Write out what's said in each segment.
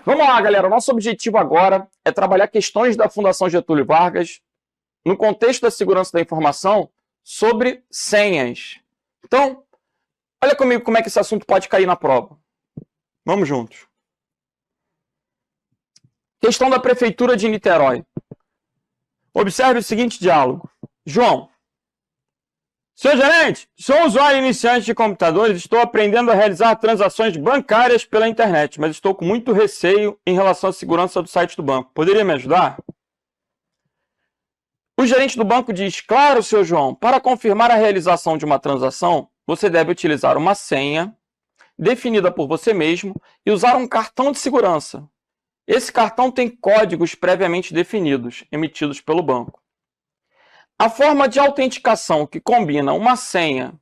Vamos lá, galera. Nosso objetivo agora é trabalhar questões da Fundação Getúlio Vargas no contexto da segurança da informação sobre senhas. Então, olha comigo como é que esse assunto pode cair na prova. Vamos juntos. Questão da Prefeitura de Niterói. Observe o seguinte diálogo. João. Senhor gerente, sou um usuário iniciante de computadores e estou aprendendo a realizar transações bancárias pela internet, mas estou com muito receio em relação à segurança do site do banco. Poderia me ajudar? O gerente do banco diz, claro, senhor João, para confirmar a realização de uma transação, você deve utilizar uma senha definida por você mesmo e usar um cartão de segurança. Esse cartão tem códigos previamente definidos, emitidos pelo banco. A forma de autenticação que combina uma senha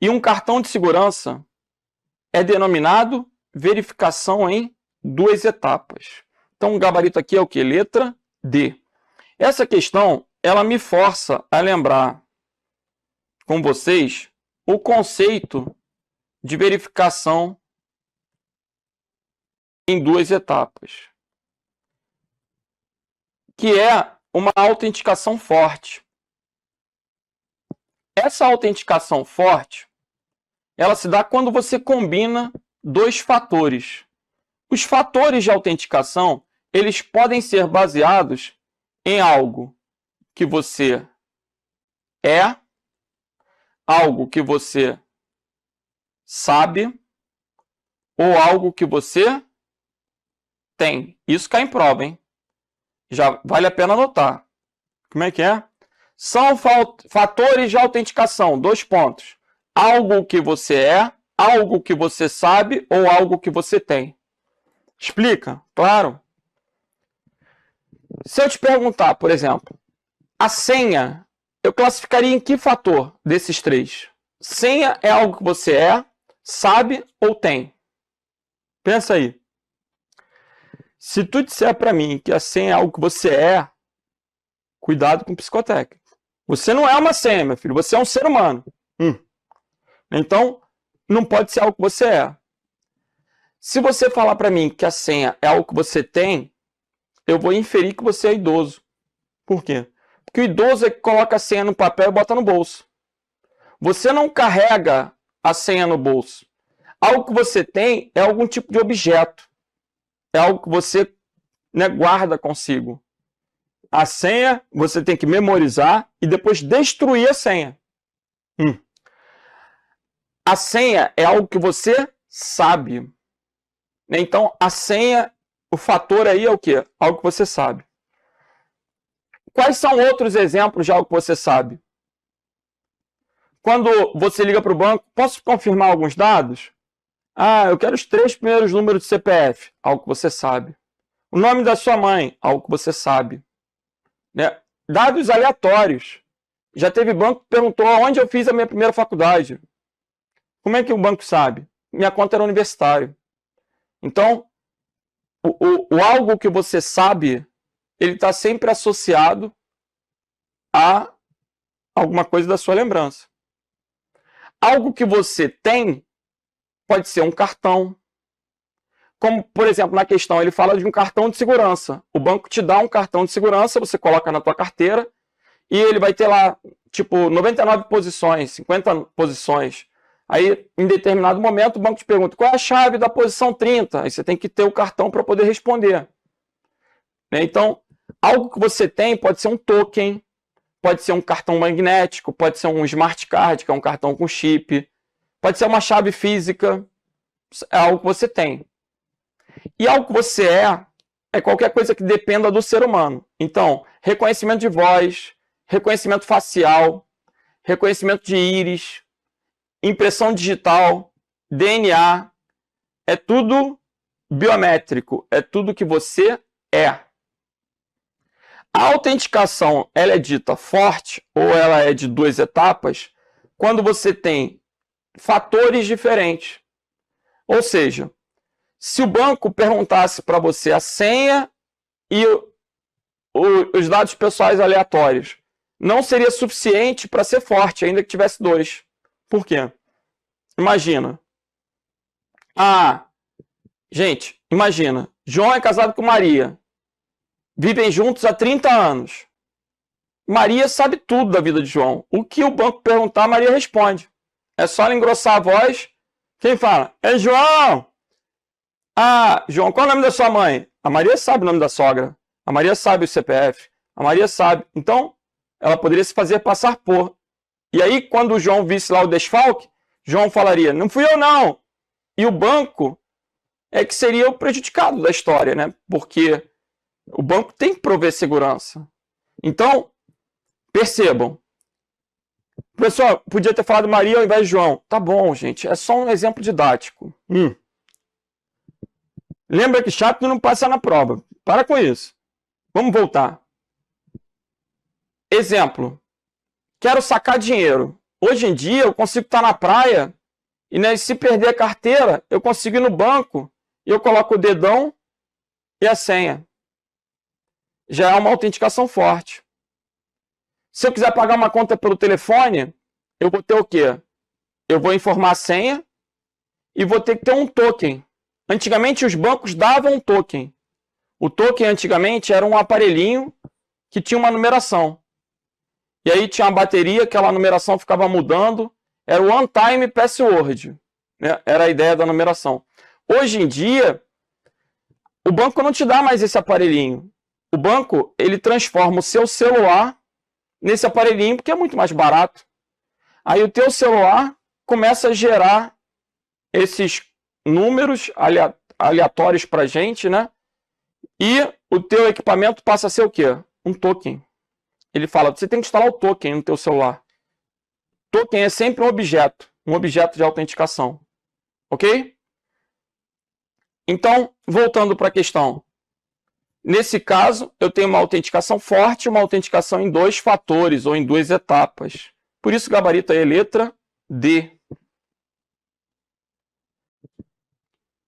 e um cartão de segurança é denominado verificação em duas etapas. Então, o gabarito aqui é o quê? Letra D. Essa questão, ela me força a lembrar com vocês o conceito de verificação em duas etapas, que é uma autenticação forte. Essa autenticação forte, ela se dá quando você combina dois fatores. Os fatores de autenticação, eles podem ser baseados em algo que você é, algo que você sabe, ou algo que você tem. Isso cai em prova, hein? Já vale a pena anotar. Como é que é? São fatores de autenticação, 2 pontos. Algo que você é, algo que você sabe ou algo que você tem. Explica? Claro. Se eu te perguntar, por exemplo, a senha, eu classificaria em que fator desses 3? Senha é algo que você é, sabe ou tem? Pensa aí. Se tu disser para mim que a senha é algo que você é, cuidado com o psicotécnico. Você não é uma senha, meu filho. Você é um ser humano. Então, não pode ser algo que você é. Se você falar para mim que a senha é algo que você tem, eu vou inferir que você é idoso. Por quê? Porque o idoso é que coloca a senha no papel e bota no bolso. Você não carrega a senha no bolso. Algo que você tem é algum tipo de objeto. É algo que você, guarda consigo. A senha você tem que memorizar e depois destruir a senha. A senha é algo que você sabe. Então, a senha, o fator aí é o quê? Algo que você sabe. Quais são outros exemplos de algo que você sabe? Quando você liga para o banco, posso confirmar alguns dados? Eu quero os 3 primeiros números do CPF. Algo que você sabe. O nome da sua mãe. Algo que você sabe. Dados aleatórios. Já teve banco que perguntou onde eu fiz a minha primeira faculdade. Como é que o banco sabe? Minha conta era universitária. Então, o algo que você sabe, ele está sempre associado a alguma coisa da sua lembrança. Algo que você tem pode ser um cartão. Como, por exemplo, na questão, ele fala de um cartão de segurança. O banco te dá um cartão de segurança, você coloca na tua carteira e ele vai ter lá, tipo, 99 posições, 50 posições. Aí, em determinado momento, o banco te pergunta qual é a chave da posição 30. Aí você tem que ter o cartão para poder responder. Então, algo que você tem pode ser um token, pode ser um cartão magnético, pode ser um smart card, que é um cartão com chip, pode ser uma chave física, é algo que você tem. E algo que você é qualquer coisa que dependa do ser humano. Então, reconhecimento de voz, reconhecimento facial, reconhecimento de íris, impressão digital, DNA, é tudo biométrico, é tudo que você é. A autenticação, ela é dita forte ou ela é de 2 etapas quando você tem fatores diferentes. Ou seja, se o banco perguntasse para você a senha e os dados pessoais aleatórios, não seria suficiente para ser forte, ainda que tivesse 2. Por quê? Imagina. Gente, Imagina, João é casado com Maria. Vivem juntos há 30 anos. Maria sabe tudo da vida de João. O que o banco perguntar, Maria responde. É só ela engrossar a voz. Quem fala? É João! Ah, João, qual é o nome da sua mãe? A Maria sabe o nome da sogra. A Maria sabe o CPF. A Maria sabe. Então, ela poderia se fazer passar por. E aí, quando o João visse lá o desfalque, João falaria, não fui eu não. E o banco é que seria o prejudicado da história, né? Porque o banco tem que prover segurança. Então, percebam. Pessoal, podia ter falado Maria ao invés de João. Tá bom, gente. É só um exemplo didático. Lembra que chato não passa na prova. Para com isso. Vamos voltar. Exemplo. Quero sacar dinheiro. Hoje em dia eu consigo estar na praia e, né, se perder a carteira, eu consigo ir no banco e eu coloco o dedão e a senha. Já é uma autenticação forte. Se eu quiser pagar uma conta pelo telefone, eu vou ter o quê? Eu vou informar a senha e vou ter que ter um token. Antigamente os bancos davam um token. O token antigamente era um aparelhinho que tinha uma numeração. E aí tinha uma bateria, aquela numeração ficava mudando. Era o one-time password. Né? Era a ideia da numeração. Hoje em dia, o banco não te dá mais esse aparelhinho. O banco, ele transforma o seu celular nesse aparelhinho, porque é muito mais barato. Aí o teu celular começa a gerar esses números aleatórios para a gente, né? E o teu equipamento passa a ser o quê? Um token. Ele fala, você tem que instalar o token no teu celular. Token é sempre um objeto de autenticação. Ok? Então, voltando para a questão. Nesse caso, eu tenho uma autenticação forte e uma autenticação em 2 fatores, ou em 2 etapas. Por isso, o gabarito aí é letra D.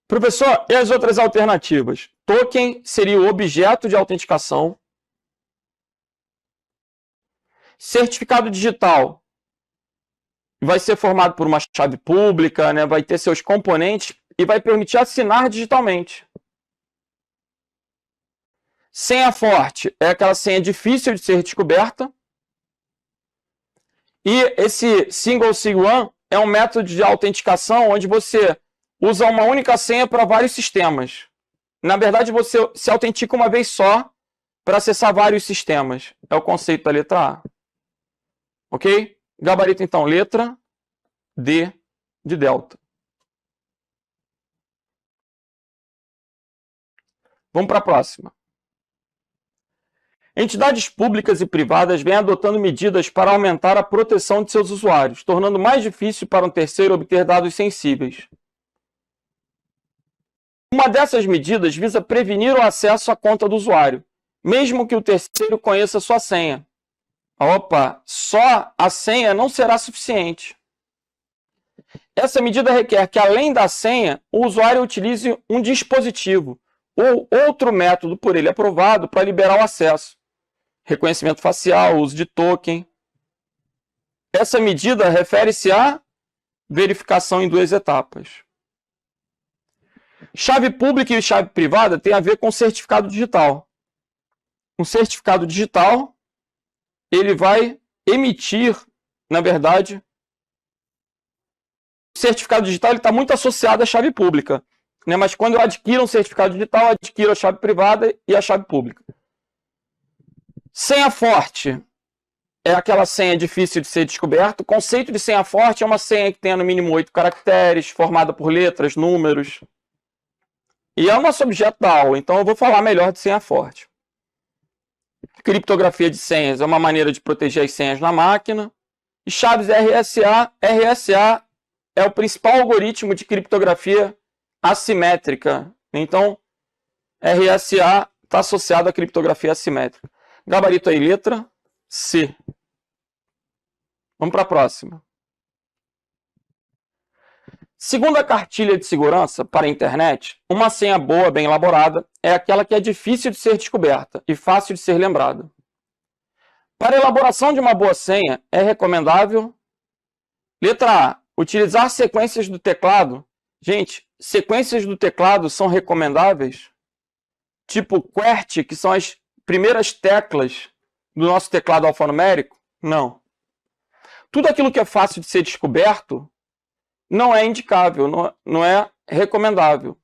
Professor, e as outras alternativas? Token seria o objeto de autenticação. Certificado digital vai ser formado por uma chave pública, né? Vai ter seus componentes e vai permitir assinar digitalmente. Senha forte é aquela senha difícil de ser descoberta. E esse single sign-on é um método de autenticação onde você usa uma única senha para vários sistemas. Na verdade, você se autentica uma vez só para acessar vários sistemas. É o conceito da letra A. Ok? Gabarito, então, letra D de delta. Vamos para a próxima. Entidades públicas e privadas vêm adotando medidas para aumentar a proteção de seus usuários, tornando mais difícil para um terceiro obter dados sensíveis. Uma dessas medidas visa prevenir o acesso à conta do usuário, mesmo que o terceiro conheça sua senha. Opa, só a senha não será suficiente. Essa medida requer que, além da senha, o usuário utilize um dispositivo ou outro método por ele aprovado para liberar o acesso. Reconhecimento facial, uso de token. Essa medida refere-se à verificação em 2 etapas. Chave pública e chave privada tem a ver com certificado digital. Um certificado digital, ele vai emitir, na verdade, o certificado digital está muito associado à chave pública. Né? Mas quando eu adquiro um certificado digital, eu adquiro a chave privada e a chave pública. Senha forte é aquela senha difícil de ser descoberta. O conceito de senha forte é uma senha que tenha no mínimo 8 caracteres, formada por letras, números. E é o nosso objeto da aula, então eu vou falar melhor de senha forte. Criptografia de senhas é uma maneira de proteger as senhas na máquina. E chaves RSA. RSA é o principal algoritmo de criptografia assimétrica. Então, RSA está associado à criptografia assimétrica. Gabarito aí, letra C. Vamos para a próxima. Segundo a cartilha de segurança para a internet, uma senha boa, bem elaborada, é aquela que é difícil de ser descoberta e fácil de ser lembrada. Para a elaboração de uma boa senha, é recomendável: letra A, utilizar sequências do teclado Gente, sequências do teclado são recomendáveis? Tipo QWERTY, que são as primeiras teclas do nosso teclado alfanumérico? Não. Tudo aquilo que é fácil de ser descoberto não é indicável, não é recomendável.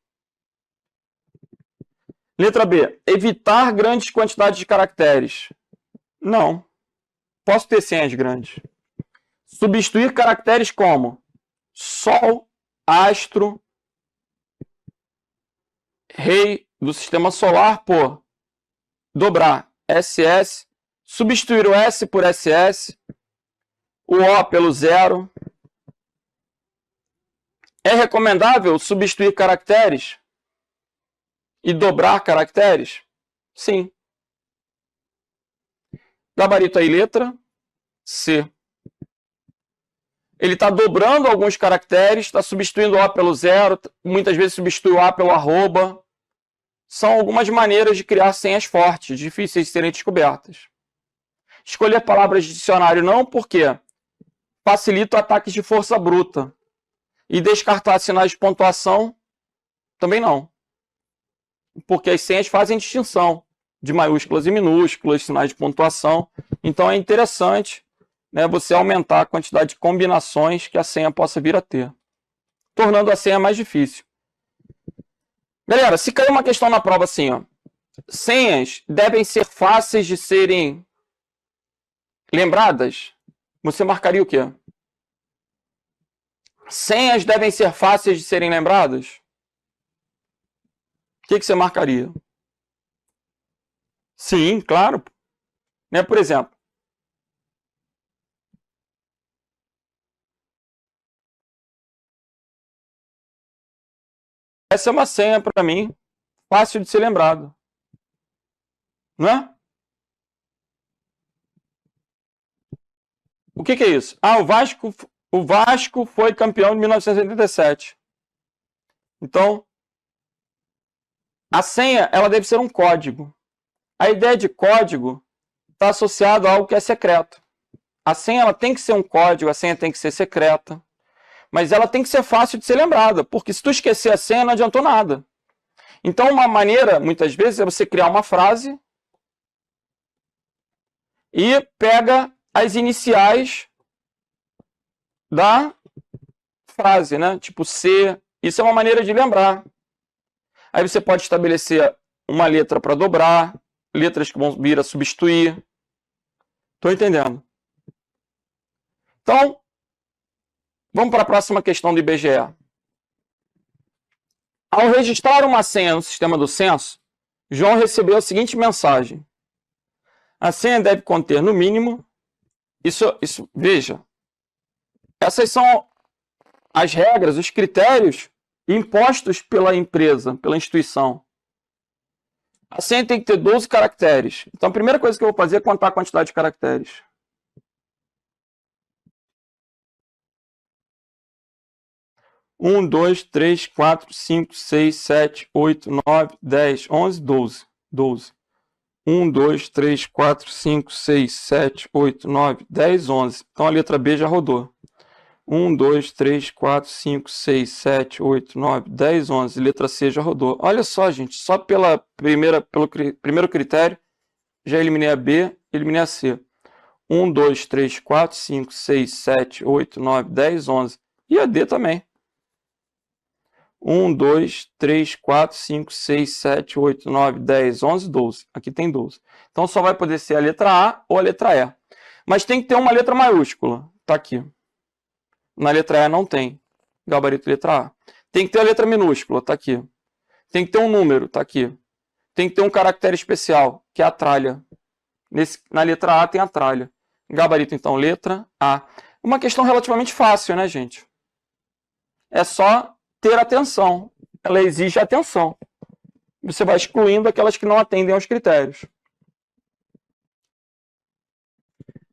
Letra B. Evitar grandes quantidades de caracteres. Não. Posso ter senhas grandes. Substituir caracteres como Sol, astro, rei do sistema solar por dobrar SS, substituir o S por SS, o O pelo zero. É recomendável substituir caracteres e dobrar caracteres? Sim. Gabarito aí, letra C. Ele está dobrando alguns caracteres, está substituindo o O pelo zero, muitas vezes substitui o A pelo arroba. São algumas maneiras de criar senhas fortes, difíceis de serem descobertas. Escolher palavras de dicionário não, porque facilita ataques de força bruta. E descartar sinais de pontuação também não. Porque as senhas fazem distinção de maiúsculas e minúsculas, sinais de pontuação. Então é interessante, né, você aumentar a quantidade de combinações que a senha possa vir a ter, tornando a senha mais difícil. Galera, se cair uma questão na prova assim, ó, senhas devem ser fáceis de serem lembradas, você marcaria o quê? Senhas devem ser fáceis de serem lembradas? O que você marcaria? Sim, claro. Né? Por exemplo, essa é uma senha para mim fácil de ser lembrado. Não é? O que é isso? Ah, o Vasco foi campeão em 1987. Então, a senha ela deve ser um código. A ideia de código está associada a algo que é secreto. A senha ela tem que ser um código, a senha tem que ser secreta. Mas ela tem que ser fácil de ser lembrada, porque se tu esquecer a senha não adiantou nada. Então, uma maneira, muitas vezes, é você criar uma frase e pega as iniciais da frase, né? Tipo C. Isso é uma maneira de lembrar. Aí você pode estabelecer uma letra para dobrar, letras que vão vir a substituir. Estou entendendo. Então, vamos para a próxima questão do IBGE. Ao registrar uma senha no sistema do censo, João recebeu a seguinte mensagem. A senha deve conter, no mínimo, veja, essas são as regras, os critérios impostos pela empresa, pela instituição. A senha tem que ter 12 caracteres. Então, a primeira coisa que eu vou fazer é contar a quantidade de caracteres. 1, 2, 3, 4, 5, 6, 7, 8, 9, 10, 11, 12. 1, 2, 3, 4, 5, 6, 7, 8, 9, 10, 11. Então a letra B já rodou. 1, 2, 3, 4, 5, 6, 7, 8, 9, 10, 11. Letra C já rodou. Olha só, gente, só pelo primeiro critério, já eliminei a B, eliminei a C. 1, 2, 3, 4, 5, 6, 7, 8, 9, 10, 11. E a D também. 1, 2, 3, 4, 5, 6, 7, 8, 9, 10, 11, 12. Aqui tem 12. Então só vai poder ser a letra A ou a letra E. Mas tem que ter uma letra maiúscula. Está aqui. Na letra E não tem. Gabarito letra A. Tem que ter a letra minúscula. Está aqui. Tem que ter um número. Está aqui. Tem que ter um caractere especial, que é a tralha. Na letra A tem a tralha. Gabarito, então, letra A. Uma questão relativamente fácil, né, gente? É só ter atenção. Ela exige atenção. Você vai excluindo aquelas que não atendem aos critérios.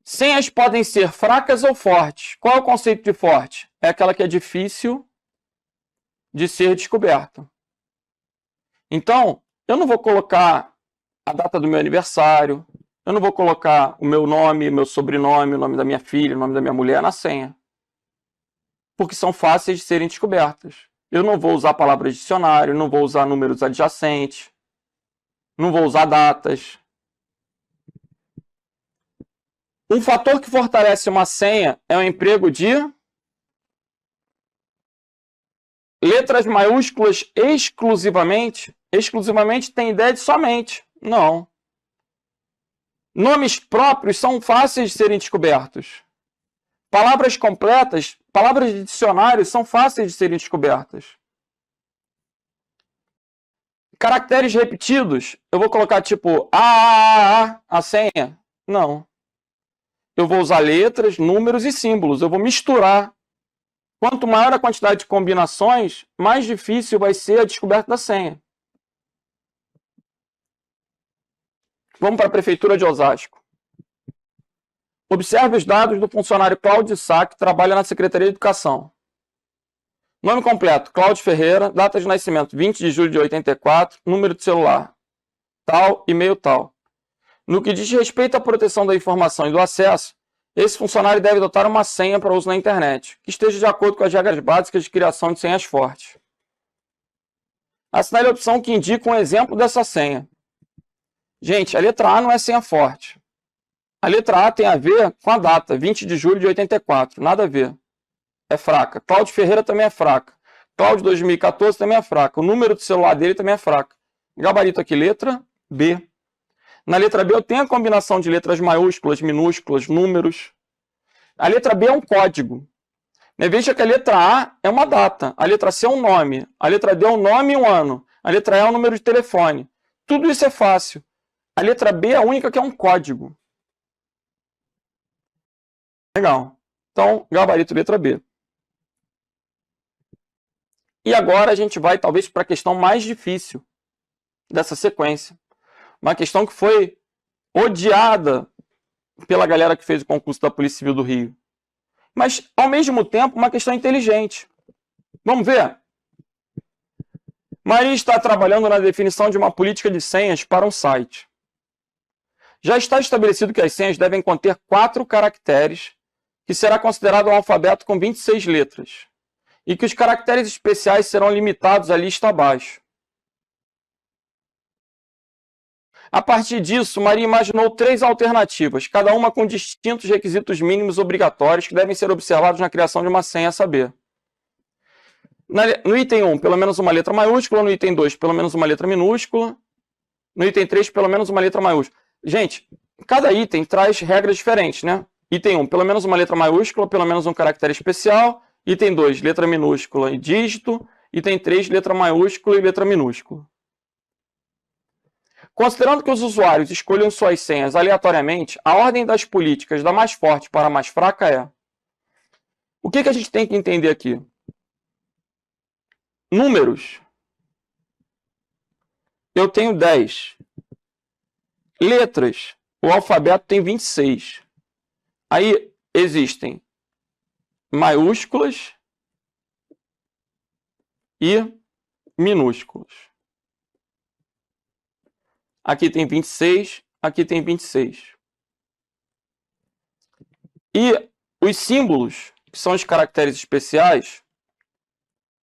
Senhas podem ser fracas ou fortes. Qual é o conceito de forte? É aquela que é difícil de ser descoberta. Então, eu não vou colocar a data do meu aniversário, eu não vou colocar o meu nome, meu sobrenome, o nome da minha filha, o nome da minha mulher na senha. Porque são fáceis de serem descobertas. Eu não vou usar palavras de dicionário, não vou usar números adjacentes, não vou usar datas. Um fator que fortalece uma senha é o emprego de letras maiúsculas exclusivamente. Exclusivamente tem ideia de somente. Não. Nomes próprios são fáceis de serem descobertos. Palavras completas, palavras de dicionário são fáceis de serem descobertas. Caracteres repetidos, eu vou colocar tipo a senha? Não. Eu vou usar letras, números e símbolos. Eu vou misturar. Quanto maior a quantidade de combinações, mais difícil vai ser a descoberta da senha. Vamos para a Prefeitura de Osasco. Observe os dados do funcionário Cláudio Sá, que trabalha na Secretaria de Educação. Nome completo, Cláudio Ferreira, data de nascimento, 20 de julho de 84, número de celular, tal, e-mail tal. No que diz respeito à proteção da informação e do acesso, esse funcionário deve adotar uma senha para uso na internet, que esteja de acordo com as regras básicas de criação de senhas fortes. Assinale a opção que indica um exemplo dessa senha. Gente, a letra A não é senha forte. A letra A tem a ver com a data, 20 de julho de 84, nada a ver. É fraca. Cláudio Ferreira também é fraca. Cláudio 2014 também é fraca. O número do celular dele também é fraco. Gabarito aqui, letra B. Na letra B eu tenho a combinação de letras maiúsculas, minúsculas, números. A letra B é um código. Veja que a letra A é uma data. A letra C é um nome. A letra D é um nome e um ano. A letra E é um número de telefone. Tudo isso é fácil. A letra B é a única que é um código. Legal. Então, gabarito letra B. E agora a gente vai, talvez, para a questão mais difícil dessa sequência. Uma questão que foi odiada pela galera que fez o concurso da Polícia Civil do Rio. Mas, ao mesmo tempo, uma questão inteligente. Vamos ver? Maria está trabalhando na definição de uma política de senhas para um site. Já está estabelecido que as senhas devem conter 4 caracteres, que será considerado um alfabeto com 26 letras, e que os caracteres especiais serão limitados à lista abaixo. A partir disso, Maria imaginou 3 alternativas, cada uma com distintos requisitos mínimos obrigatórios que devem ser observados na criação de uma senha a saber. No item 1, pelo menos uma letra maiúscula. No item 2, pelo menos uma letra minúscula. No item 3, pelo menos uma letra maiúscula. Gente, cada item traz regras diferentes, né? Item 1, pelo menos uma letra maiúscula, pelo menos um caractere especial. Item 2, letra minúscula e dígito. Item 3, letra maiúscula e letra minúscula. Considerando que os usuários escolham suas senhas aleatoriamente, a ordem das políticas da mais forte para a mais fraca é... O que a gente tem que entender aqui? Números. Eu tenho 10. Letras. O alfabeto tem 26. Aí existem maiúsculas e minúsculas. Aqui tem 26, aqui tem 26. E os símbolos, que são os caracteres especiais,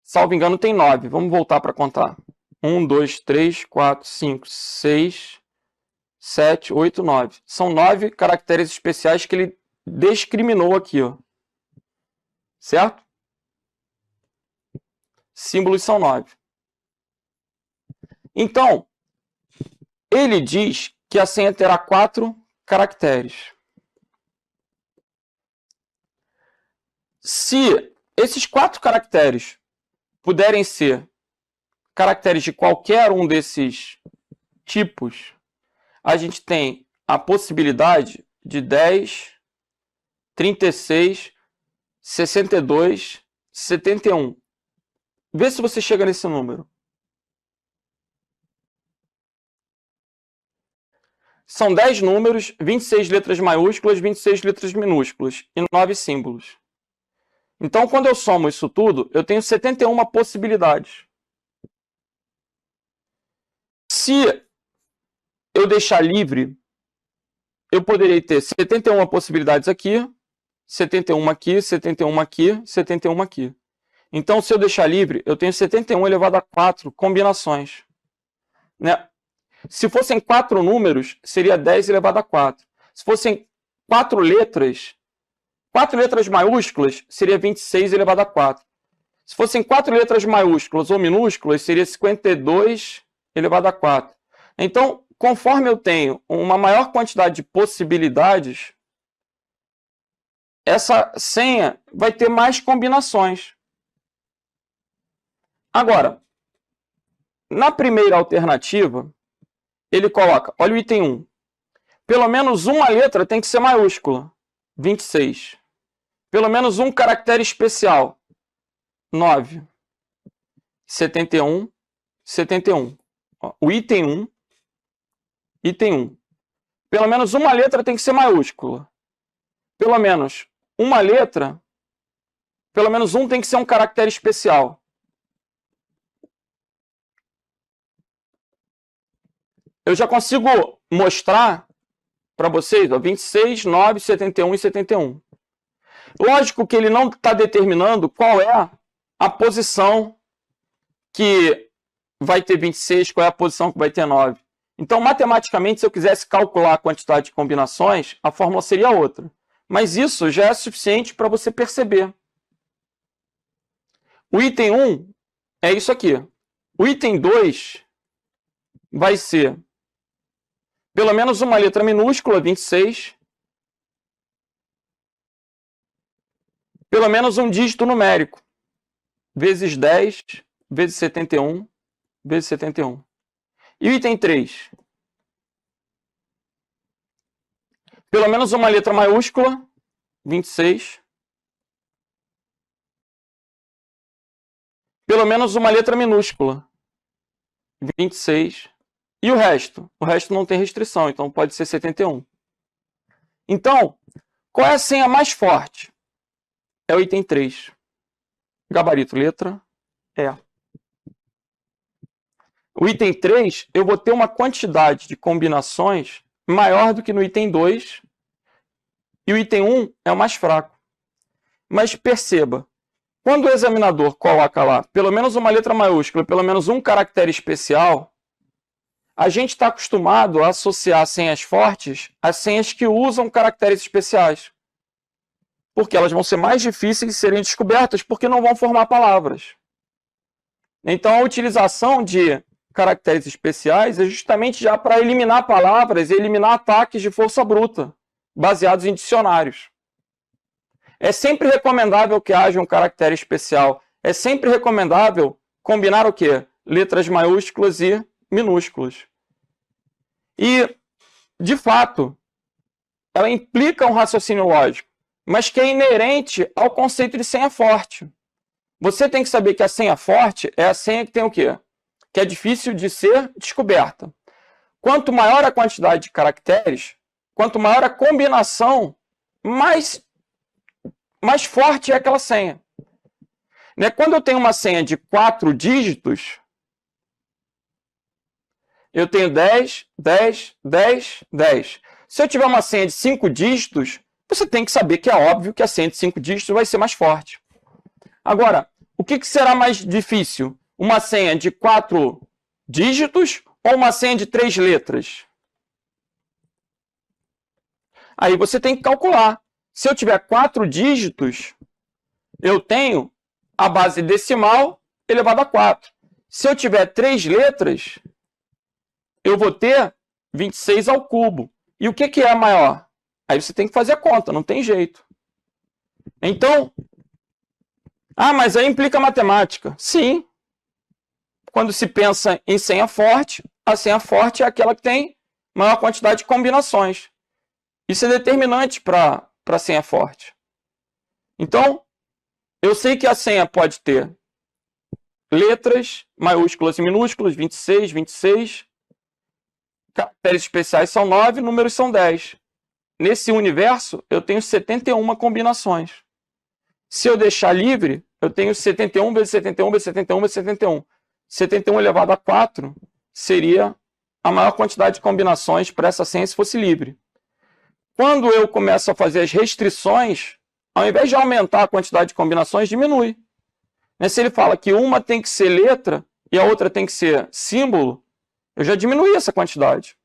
salvo engano, tem 9. Vamos voltar para contar. 1, 2, 3, 4, 5, 6, 7, 8, 9. São 9 caracteres especiais que ele discriminou aqui, ó. Certo? Símbolos são 9. Então, ele diz que a senha terá 4 caracteres. Se esses 4 caracteres puderem ser caracteres de qualquer um desses tipos, a gente tem a possibilidade de 10, 36, 62, 71. Vê se você chega nesse número. São 10 números, 26 letras maiúsculas, 26 letras minúsculas e 9 símbolos. Então, quando eu somo isso tudo, eu tenho 71 possibilidades. Se eu deixar livre, eu poderia ter 71 possibilidades aqui, 71 aqui, 71 aqui, 71 aqui. Então, se eu deixar livre, eu tenho 71 elevado a 4 combinações. Né? Se fossem 4 números, seria 10 elevado a 4. Se fossem 4 letras maiúsculas, seria 26 elevado a 4. Se fossem 4 letras maiúsculas ou minúsculas, seria 52 elevado a 4. Então, conforme eu tenho uma maior quantidade de possibilidades, essa senha vai ter mais combinações. Agora, na primeira alternativa, ele coloca, olha o item 1, pelo menos uma letra tem que ser maiúscula, 26. Pelo menos um caractere especial, 9. 71, 71. O item 1, pelo menos uma letra tem que ser maiúscula. Pelo menos uma letra, pelo menos um tem que ser um caractere especial. Eu já consigo mostrar para vocês, ó, 26, 9, 71 e 71. Lógico que ele não está determinando qual é a posição que vai ter 26, qual é a posição que vai ter 9. Então, matematicamente, se eu quisesse calcular a quantidade de combinações, a fórmula seria outra. Mas isso já é suficiente para você perceber. O item 1 é isso aqui. O item 2 vai ser pelo menos uma letra minúscula, 26. Pelo menos um dígito numérico. Vezes 10, vezes 71, vezes 71. E o item 3? Pelo menos uma letra maiúscula, 26. Pelo menos uma letra minúscula, 26. E o resto? O resto não tem restrição, então pode ser 71. Então, qual é a senha mais forte? É o item 3. Gabarito, letra E. O item 3, eu vou ter uma quantidade de combinações maior do que no item 2. E o item 1 é o mais fraco. Mas perceba, quando o examinador coloca lá pelo menos uma letra maiúscula, pelo menos um caractere especial, a gente está acostumado a associar senhas fortes às senhas que usam caracteres especiais. Porque elas vão ser mais difíceis de serem descobertas, porque não vão formar palavras. Então, a utilização de caracteres especiais é justamente já para eliminar palavras e eliminar ataques de força bruta, baseados em dicionários. É sempre recomendável que haja um caractere especial. É sempre recomendável combinar o quê? Letras maiúsculas e minúsculas. E, de fato, ela implica um raciocínio lógico, mas que é inerente ao conceito de senha forte. Você tem que saber que a senha forte é a senha que tem o quê? Que é difícil de ser descoberta. Quanto maior a quantidade de caracteres, quanto maior a combinação, mais forte é aquela senha. Quando eu tenho uma senha de 4 dígitos, eu tenho 10, 10, 10, 10. Se eu tiver uma senha de 5 dígitos, você tem que saber que é óbvio que a senha de 5 dígitos vai ser mais forte. Agora, o que será mais difícil? Uma senha de 4 dígitos ou uma senha de 3 letras? Aí você tem que calcular. Se eu tiver 4 dígitos, eu tenho a base decimal elevada a 4. Se eu tiver 3 letras, eu vou ter 26 ao cubo. E o que é maior? Aí você tem que fazer a conta, não tem jeito. Então, mas aí implica matemática. Sim. Quando se pensa em senha forte, a senha forte é aquela que tem maior quantidade de combinações. Isso é determinante para a senha forte. Então, eu sei que a senha pode ter letras maiúsculas e minúsculas, 26, 26. Caracteres especiais são 9, números são 10. Nesse universo, eu tenho 71 combinações. Se eu deixar livre, eu tenho 71 vezes 71 vezes 71 vezes 71. 71 elevado a 4 seria a maior quantidade de combinações para essa senha se fosse livre. Quando eu começo a fazer as restrições, ao invés de aumentar a quantidade de combinações, diminui. Se ele fala que uma tem que ser letra e a outra tem que ser símbolo, eu já diminuí essa quantidade.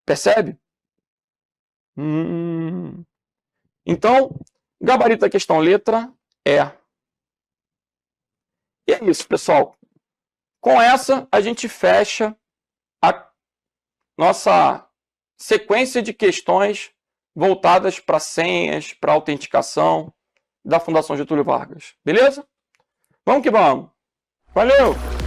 Percebe? Então, gabarito da questão letra E. E é isso, pessoal. Com essa, a gente fecha a nossa sequência de questões voltadas para senhas, para autenticação da Fundação Getúlio Vargas. Beleza? Vamos que vamos. Valeu!